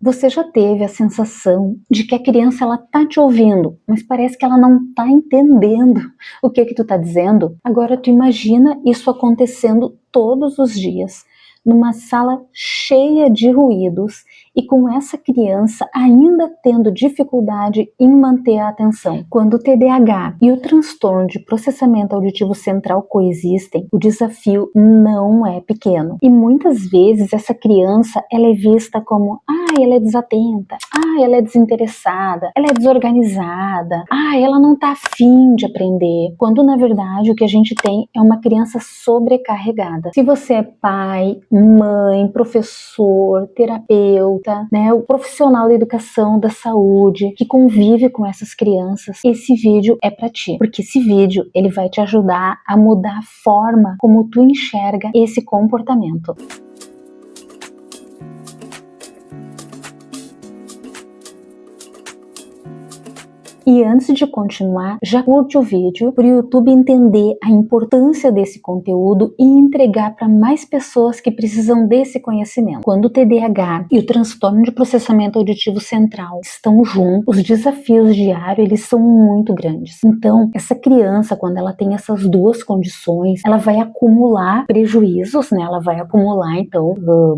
Você já teve a sensação de que a criança ela tá te ouvindo, mas parece que ela não tá entendendo o que tu tá dizendo? Agora tu imagina isso acontecendo todos os dias, numa sala cheia de ruídos e com essa criança ainda tendo dificuldade em manter a atenção. Quando o TDAH e o transtorno de processamento auditivo central coexistem, o desafio não é pequeno. E muitas vezes essa criança ela é vista como ela é desatenta, ela é desinteressada, ela é desorganizada, ela não tá afim de aprender, quando na verdade o que a gente tem é uma criança sobrecarregada. Se você é pai, mãe, professor, terapeuta, né, o profissional da educação, da saúde, que convive com essas crianças, esse vídeo é pra ti, porque esse vídeo ele vai te ajudar a mudar a forma como tu enxerga esse comportamento. E antes de continuar, já curte o vídeo para o YouTube entender a importância desse conteúdo e entregar para mais pessoas que precisam desse conhecimento. Quando o TDAH e o transtorno de processamento auditivo central estão juntos, os desafios diários eles são muito grandes. Então, essa criança, quando ela tem essas duas condições, ela vai acumular prejuízos, né? Ela vai acumular, então,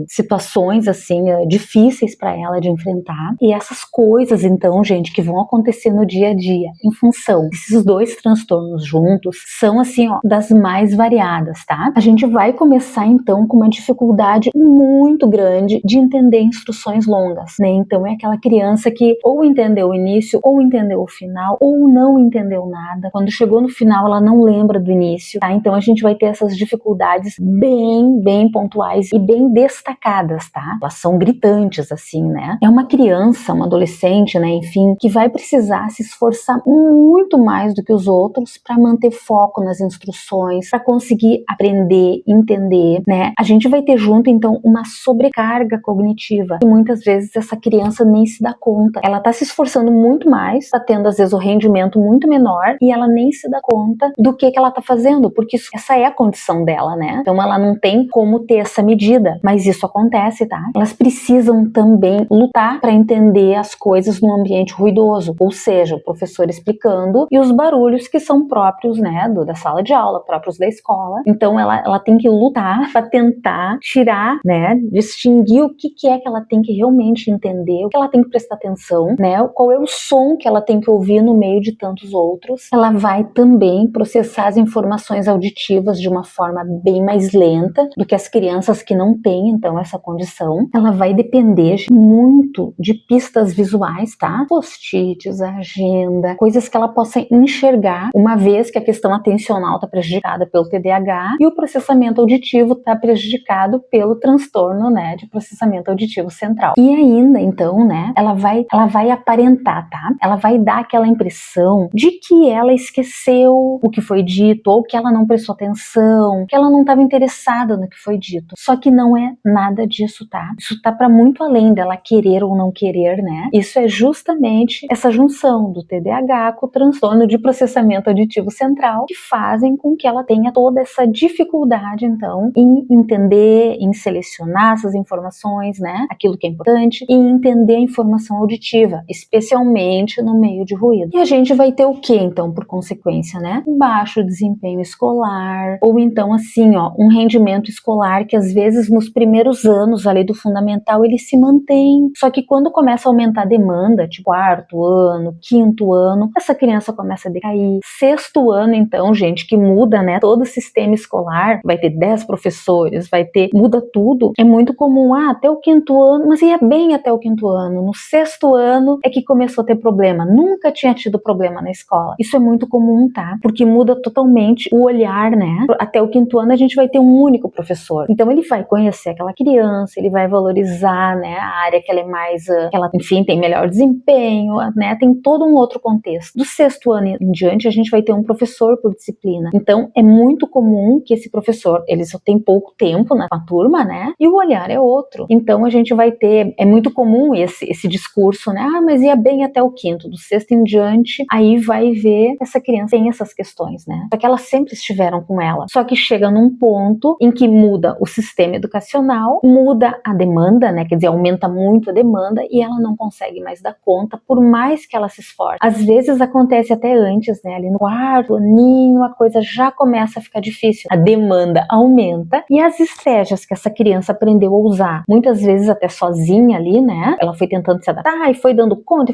situações assim difíceis para ela de enfrentar. E essas coisas, então, gente, que vão acontecer no dia a dia, em função desses dois transtornos juntos, são assim, das mais variadas, tá? A gente vai começar então com uma dificuldade muito grande de entender instruções longas, né? Então é aquela criança que ou entendeu o início, ou entendeu o final, ou não entendeu nada. Quando chegou no final, ela não lembra do início, tá? Então a gente vai ter essas dificuldades bem pontuais e bem destacadas, tá? Elas são gritantes, assim, né? É uma criança, uma adolescente, né? Enfim, que vai precisar se esforçar muito mais do que os outros para manter foco nas instruções, para conseguir aprender, entender, né? A gente vai ter junto, então, uma sobrecarga cognitiva e muitas vezes essa criança nem se dá conta. Ela tá se esforçando muito mais, tá tendo às vezes o rendimento muito menor e ela nem se dá conta do que ela tá fazendo, porque essa é a condição dela, né? Então ela não tem como ter essa medida, mas isso acontece, tá? Elas precisam também lutar para entender as coisas num ambiente ruidoso, ou seja, o professor explicando e os barulhos que são próprios, né, da sala de aula, próprios da escola. Então ela tem que lutar para tentar tirar, né, distinguir o que é que ela tem que realmente entender, o que ela tem que prestar atenção, né, qual é o som que ela tem que ouvir no meio de tantos outros. Ela vai também processar as informações auditivas de uma forma bem mais lenta do que as crianças que não têm, então, essa condição. Ela vai depender muito de pistas visuais, tá? Post-its, agenda, coisas que ela possa enxergar, uma vez que a questão atencional está prejudicada pelo TDAH e o processamento auditivo está prejudicado pelo transtorno, né, de processamento auditivo central. E ainda, então, né, ela vai aparentar, tá? Ela vai dar aquela impressão de que ela esqueceu o que foi dito, ou que ela não prestou atenção, que ela não estava interessada no que foi dito. Só que não é nada disso, tá? Isso tá para muito além dela querer ou não querer, né? Isso é justamente essa junção do TDAH com o transtorno de processamento auditivo central, que fazem com que ela tenha toda essa dificuldade, então, em entender, em selecionar essas informações, né? Aquilo que é importante, e entender a informação auditiva, especialmente no meio de ruído. E a gente vai ter o que, então, por consequência, né? Baixo desempenho escolar, ou então, assim, um rendimento escolar que às vezes nos primeiros anos ali do fundamental ele se mantém, só que quando começa a aumentar a demanda, tipo quarto ano, quinto ano, essa criança começa a decair. Sexto ano, então, gente, que muda, né, todo o sistema escolar, vai ter 10 professores, muda tudo. É muito comum, até o quinto ano, mas ia bem até o quinto ano. No sexto ano é que começou a ter problema. Nunca tinha tido problema na escola. Isso é muito comum, tá? Porque muda totalmente o olhar, né? Até o quinto ano a gente vai ter um único professor. Então ele vai conhecer aquela criança, ele vai valorizar, né, a área que ela é mais, que ela, enfim, tem melhor desempenho, né? Tem todo um outro contexto. Do 6º ano em diante, a gente vai ter um professor por disciplina. Então, é muito comum que esse professor, ele só tem pouco tempo na turma, né? E o olhar é outro. Então, a gente vai ter, é muito comum esse discurso, né? Ah, mas ia bem até o 5º, do 6º em diante, aí vai ver essa criança tem essas questões, né? Só que elas sempre estiveram com ela. Só que chega num ponto em que muda o sistema educacional, muda a demanda, né? Quer dizer, aumenta muito a demanda e ela não consegue mais dar conta, por mais que ela se esforce. Às vezes acontece até antes, né? Ali no 4º aninho, a coisa já começa a ficar difícil. A demanda aumenta e as estratégias que essa criança aprendeu a usar, muitas vezes até sozinha ali, né? Ela foi tentando se adaptar e foi dando conta,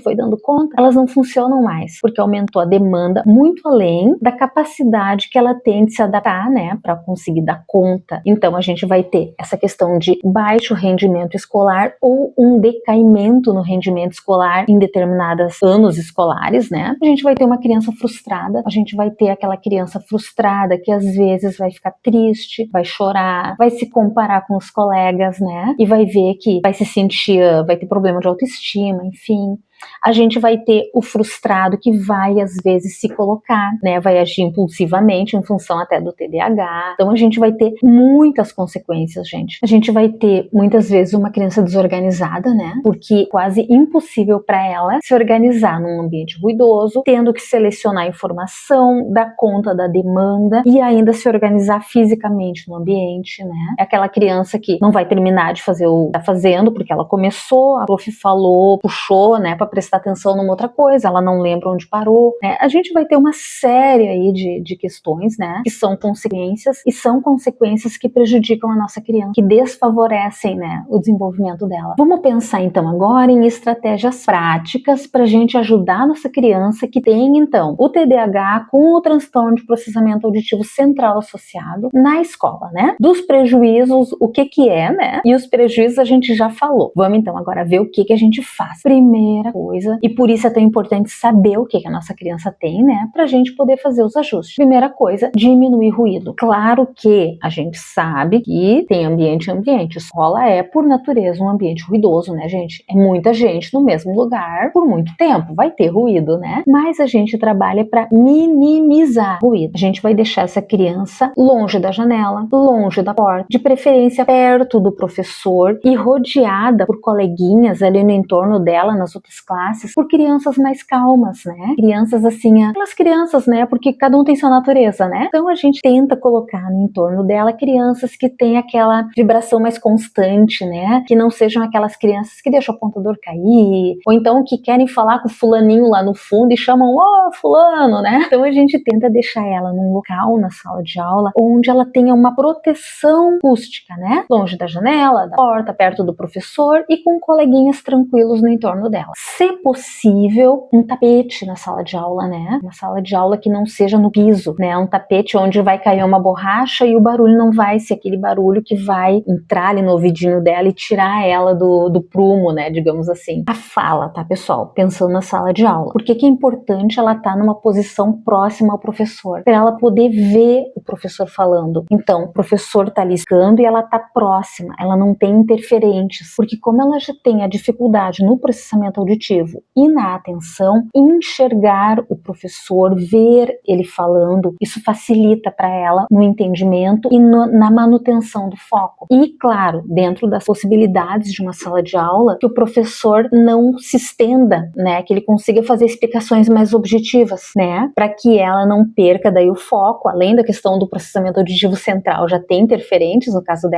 elas não funcionam mais, porque aumentou a demanda muito além da capacidade que ela tem de se adaptar, né? Para conseguir dar conta. Então, a gente vai ter essa questão de baixo rendimento escolar ou um decaimento no rendimento escolar em determinados anos escolares, né? A gente vai ter uma criança frustrada, a gente vai ter aquela criança frustrada que às vezes vai ficar triste, vai chorar, vai se comparar com os colegas, né? E vai ver que vai se sentir, vai ter problema de autoestima, enfim. A gente vai ter o frustrado que vai às vezes se colocar, né, vai agir impulsivamente em função até do TDAH. Então a gente vai ter muitas consequências, gente. A gente vai ter muitas vezes uma criança desorganizada, né, porque é quase impossível para ela se organizar num ambiente ruidoso, tendo que selecionar informação, dar conta da demanda e ainda se organizar fisicamente no ambiente, né. É aquela criança que não vai terminar de fazer o que tá fazendo porque ela começou, a prof falou, puxou, né, para prestar atenção numa outra coisa, ela não lembra onde parou, né? A gente vai ter uma série aí de questões, né, que são consequências, e são consequências que prejudicam a nossa criança, que desfavorecem, né, o desenvolvimento dela. Vamos pensar então agora em estratégias práticas para a gente ajudar a nossa criança que tem então o TDAH com o transtorno de processamento auditivo central associado na escola, né? Dos prejuízos, o que é, né? E os prejuízos a gente já falou. Vamos então agora ver o que a gente faz. Primeira coisa, e por isso é tão importante saber o que a nossa criança tem, né, pra gente poder fazer os ajustes. Primeira coisa, diminuir ruído. Claro que a gente sabe que tem ambiente e ambiente. Escola é, por natureza, um ambiente ruidoso, né, gente? É muita gente no mesmo lugar por muito tempo, vai ter ruído, né? Mas a gente trabalha para minimizar ruído. A gente vai deixar essa criança longe da janela, longe da porta, de preferência perto do professor e rodeada por coleguinhas ali no entorno dela, nas outras classes, por crianças mais calmas, né? Crianças assim, aquelas crianças, né? Porque cada um tem sua natureza, né? Então a gente tenta colocar no entorno dela crianças que têm aquela vibração mais constante, né? Que não sejam aquelas crianças que deixam o apontador cair, ou então que querem falar com o fulaninho lá no fundo e chamam, ó, fulano, né? Então a gente tenta deixar ela num local, na sala de aula, onde ela tenha uma proteção acústica, né? Longe da janela, da porta, perto do professor e com coleguinhas tranquilos no entorno dela. Se possível, um tapete na sala de aula, né? Uma sala de aula que não seja no piso, né? Um tapete onde vai cair uma borracha e o barulho não vai ser aquele barulho que vai entrar ali no ouvidinho dela e tirar ela do prumo, né? Digamos assim. A fala, tá, pessoal? Pensando na sala de aula. Por que é importante ela estar numa posição próxima ao professor? Para ela poder ver o professor falando. Então, o professor tá liscando e ela tá próxima. Ela não tem interferentes. Porque como ela já tem a dificuldade no processamento auditivo e na atenção, enxergar o professor, ver ele falando, isso facilita para ela no entendimento e na manutenção do foco. E, claro, dentro das possibilidades de uma sala de aula, que o professor não se estenda, né, que ele consiga fazer explicações mais objetivas, né, para que ela não perca daí o foco, além da questão do processamento auditivo central, já tem interferentes no caso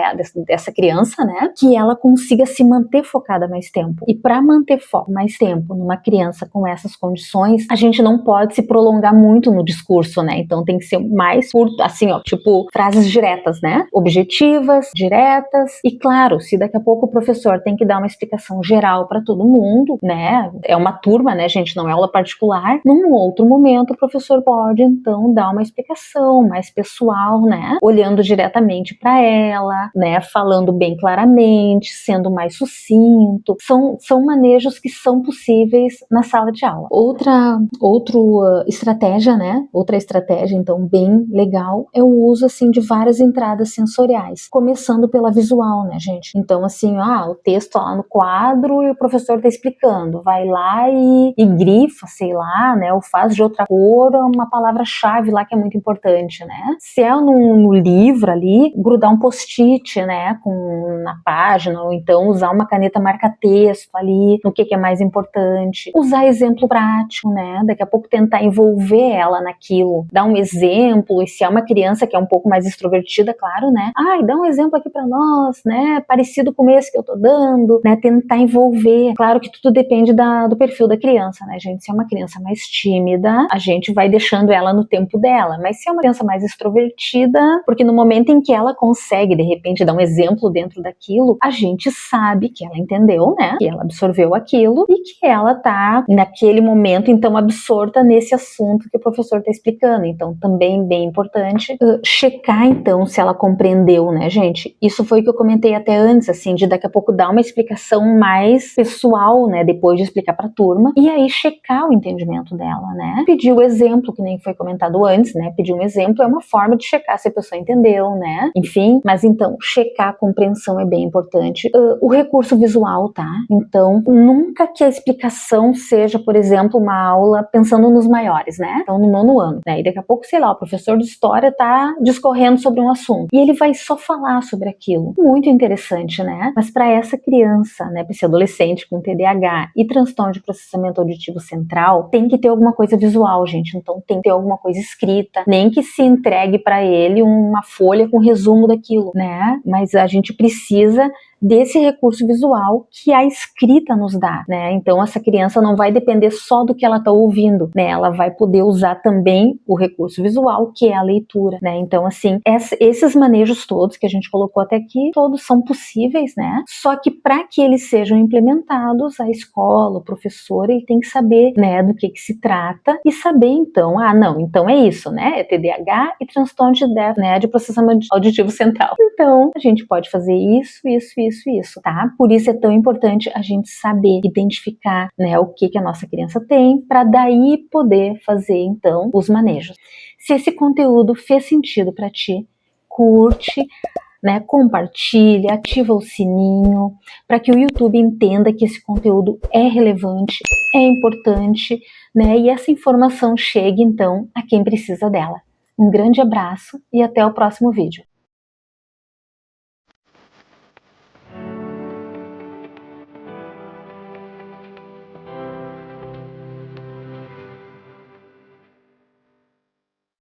dessa criança, né, que ela consiga se manter focada mais tempo. E para manter foco mais tempo numa criança com essas condições, a gente não pode se prolongar muito no discurso, né? Então tem que ser mais curto, assim, ó, tipo frases diretas, né? Objetivas, diretas. E claro, se daqui a pouco o professor tem que dar uma explicação geral para todo mundo, né? É uma turma, né, gente? Não é aula particular. Num outro momento, o professor pode então dar uma explicação mais pessoal, né? Olhando diretamente para ela, né? Falando bem claramente, sendo mais sucinto. São manejos que são possíveis na sala de aula. Outra estratégia, né? Outra estratégia, então, bem legal é o uso, assim, de várias entradas sensoriais, começando pela visual, né, gente? Então, assim, o texto lá no quadro e o professor tá explicando, vai lá e grifa, sei lá, né? Ou faz de outra cor uma palavra-chave lá que é muito importante, né? Se é no livro ali, grudar um post-it, né? Na página, ou então usar uma caneta marca-texto ali, no que é mais importante. Usar exemplo prático, né? Daqui a pouco tentar envolver ela naquilo, dar um exemplo, e se é uma criança que é um pouco mais extrovertida, claro, né? Dá um exemplo aqui pra nós, né? Parecido com esse que eu tô dando, né? Tentar envolver. Claro que tudo depende do perfil da criança, né, gente? Se é uma criança mais tímida, a gente vai deixando ela no tempo dela, mas se é uma criança mais extrovertida, porque no momento em que ela consegue, de repente, dar um exemplo dentro daquilo, a gente sabe que ela entendeu, né? Que ela absorveu aquilo e que ela tá, naquele momento, então, absorta nesse assunto que o professor tá explicando. Então, também bem importante checar, então, se ela compreendeu, né, gente? Isso foi o que eu comentei até antes, assim, de daqui a pouco dar uma explicação mais pessoal, né, depois de explicar pra turma, e aí checar o entendimento dela, né? Pedir o exemplo, que nem foi comentado antes, né? Pedir um exemplo é uma forma de checar se a pessoa entendeu, né? Enfim, mas então, checar a compreensão é bem importante. O recurso visual, tá? Então, nunca que a explicação seja, por exemplo, uma aula pensando nos maiores, né? Então, no 9º ano, né? E daqui a pouco, sei lá, o professor de história tá discorrendo sobre um assunto e ele vai só falar sobre aquilo. Muito interessante, né? Mas para essa criança, né, para esse adolescente com TDAH e transtorno de processamento auditivo central, tem que ter alguma coisa visual, gente. Então, tem que ter alguma coisa escrita, nem que se entregue para ele uma folha com resumo daquilo, né? Mas a gente precisa desse recurso visual que a escrita nos dá, né? Então essa criança não vai depender só do que ela está ouvindo, né? Ela vai poder usar também o recurso visual, que é a leitura, né? Então, assim, esses manejos todos que a gente colocou até aqui, todos são possíveis, né? Só que para que eles sejam implementados, a escola, o professor, ele tem que saber, né, do que se trata e saber, então, não, então é isso, né? É TDAH e transtorno de processamento auditivo central. Então, a gente pode fazer isso, tá? Por isso é tão importante a gente saber identificar, né, o que a nossa criança tem, para daí poder fazer, então, os manejos. Se esse conteúdo fez sentido para ti, curte, né, compartilha, ativa o sininho, para que o YouTube entenda que esse conteúdo é relevante, é importante, né, e essa informação chegue, então, a quem precisa dela. Um grande abraço e até o próximo vídeo.